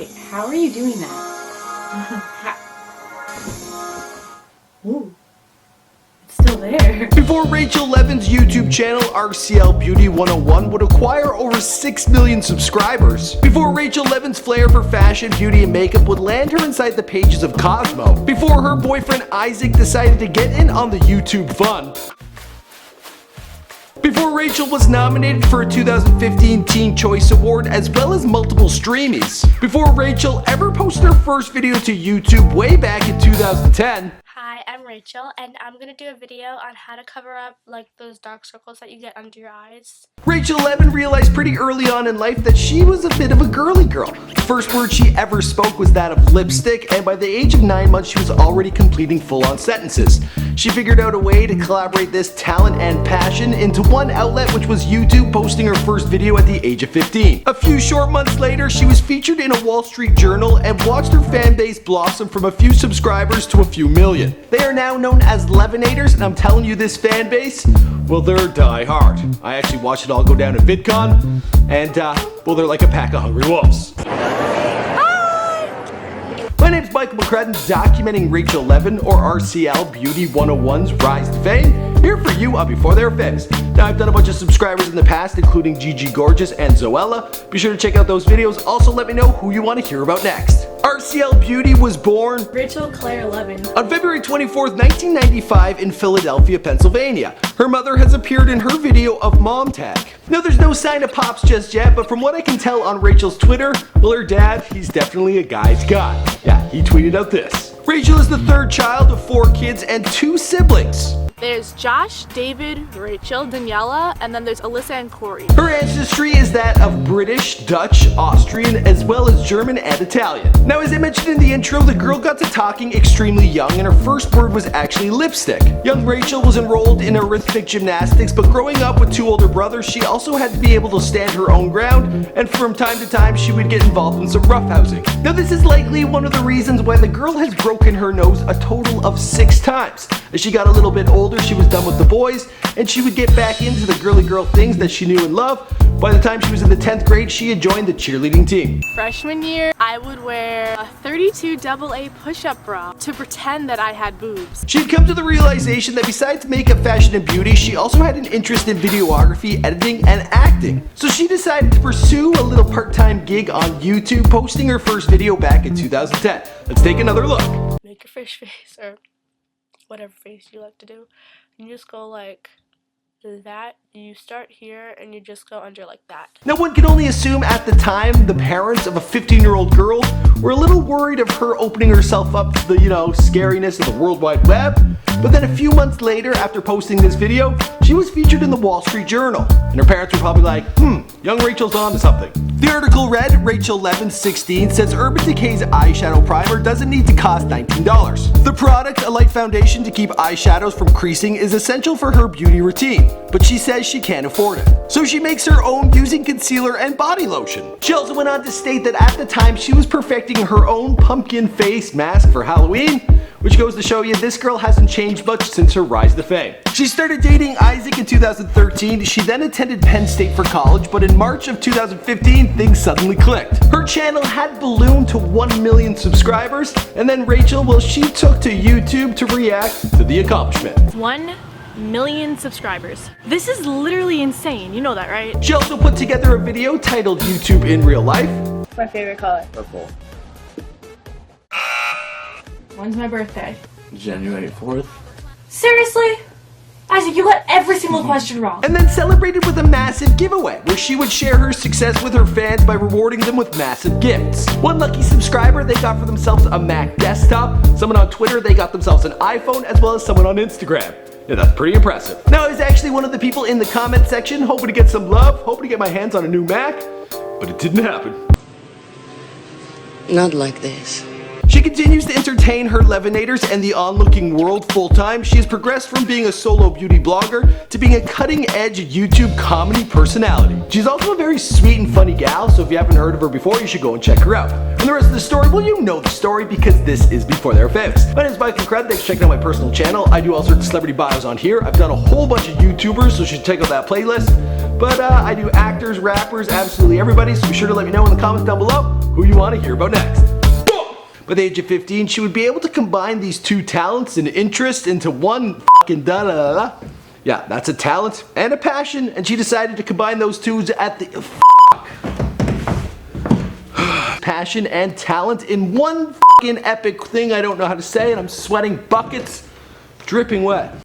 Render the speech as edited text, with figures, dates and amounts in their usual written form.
Wait, how are you doing that? Ooh. Still there. Before Rachel Levin's YouTube channel RCLBeauty101 would acquire over 6 million subscribers. Before Rachel Levin's flair for fashion, beauty, and makeup would land her inside the pages of Cosmo. Before her boyfriend Issac decided to get in on the YouTube fun. Before Rachel was nominated for a 2015 Teen Choice Award as well as multiple Streamys. Before Rachel ever posted her first video to YouTube way back in 2010. Hi, I'm Rachel, and I'm gonna do a video on how to cover up like those dark circles that you get under your eyes. Rachel Levin realized pretty early on in life that she was a bit of a girly girl. The first word she ever spoke was that of lipstick, and by the age of 9 months she was already completing full-on sentences. She figured out a way to collaborate this talent and passion into one outlet, which was YouTube, posting her first video at the age of 15. A few short months later, she was featured in a Wall Street Journal and watched her fan base blossom from a few subscribers to a few million. They are now known as Levinators, and I'm telling you, this fan base, well, they're die hard. I actually watched it all go down at VidCon, and well, they're like a pack of hungry wolves. My name's Michael McCrudden, documenting Rachel Levin, or RCLBeauty101's rise to fame, here for you on Before They Were Famous. Now, I've done a bunch of subscribers in the past, including Gigi Gorgeous and Zoella. Be sure to check out those videos. Also, let me know who you want to hear about next. RCL Beauty was born Rachel Claire Levin on February 24th, 1995 in Philadelphia, Pennsylvania. Her mother has appeared in her video of Mom Tag. Now, there's no sign of pops just yet, but from what I can tell on Rachel's Twitter, well, her dad, he's definitely a guy's guy. Yeah, he tweeted out this. Rachel is the third child of 4 kids and 2 siblings. There's Josh, David, Rachel, Daniela, and then there's Alyssa and Corey. Her ancestry is that of British, Dutch, Austrian, as well as German and Italian. Now, as I mentioned in the intro, the girl got to talking extremely young, and her first word was actually lipstick. Young Rachel was enrolled in arithmetic gymnastics, but growing up with 2 older brothers, she also had to be able to stand her own ground, and from time to time, she would get involved in some roughhousing. Now, this is likely one of the reasons why the girl has broken her nose a total of 6 times. As she got a little bit older, she was done with the boys, and she would get back into the girly girl things that she knew and loved. By the time she was in the 10th grade, she had joined the cheerleading team. Freshman year, I would wear a 32 AA push-up bra to pretend that I had boobs. She'd come to the realization that besides makeup, fashion, and beauty, she also had an interest in videography, editing, and acting. So she decided to pursue a little part-time gig on YouTube, posting her first video back in 2010. Let's take another look. Make your fish face, or whatever face you like to do. You just go like that. You start here and you just go under like that. Now, one can only assume at the time the parents of a 15-year-old girl were a little worried of her opening herself up to the, scariness of the World Wide Web. But then a few months later, after posting this video, she was featured in the Wall Street Journal. And her parents were probably like, young Rachel's on to something. The article read, Rachel Levin, 16, says Urban Decay's eyeshadow primer doesn't need to cost $19. The product, a light foundation to keep eyeshadows from creasing, is essential for her beauty routine, but she says she can't afford it. So she makes her own using concealer and body lotion. She also went on to state that at the time she was perfecting her own pumpkin face mask for Halloween, which goes to show you this girl hasn't changed much since her rise to fame. She started dating Issac in 2013. She then attended Penn State for college, but in March of 2015, things suddenly clicked. Her channel had ballooned to 1 million subscribers, and then Rachel, well, she took to YouTube to react to the accomplishment. 1 million subscribers. This is literally insane. You know that, right? She also put together a video titled YouTube in Real Life. My favorite color. Purple. When's my birthday? January 4th. Seriously? Isaac, you got every single question wrong. And then celebrated with a massive giveaway, where she would share her success with her fans by rewarding them with massive gifts. One lucky subscriber, they got for themselves a Mac desktop. Someone on Twitter, they got themselves an iPhone, as well as someone on Instagram. Yeah, that's pretty impressive. Now, I was actually one of the people in the comment section hoping to get some love, hoping to get my hands on a new Mac, but it didn't happen. Not like this. She continues to entertain her Levinators and the onlooking world full-time. She has progressed from being a solo beauty blogger to being a cutting-edge YouTube comedy personality. She's also a very sweet and funny gal, so if you haven't heard of her before, you should go and check her out. And the rest of the story, well, you know the story because this is Before They Were Famous. My name is Michael McCrudden. Thanks for checking out my personal channel. I do all sorts of celebrity bios on here. I've done a whole bunch of YouTubers, so you should check out that playlist. But I do actors, rappers, absolutely everybody, so be sure to let me know in the comments down below who you want to hear about next. By the age of 15, she would be able to combine these two talents and interests into one fucking da-da-da-da. Yeah, that's a talent and a passion, and she decided to combine those two at the passion and talent in one fucking epic thing I don't know how to say, and I'm sweating buckets, dripping wet.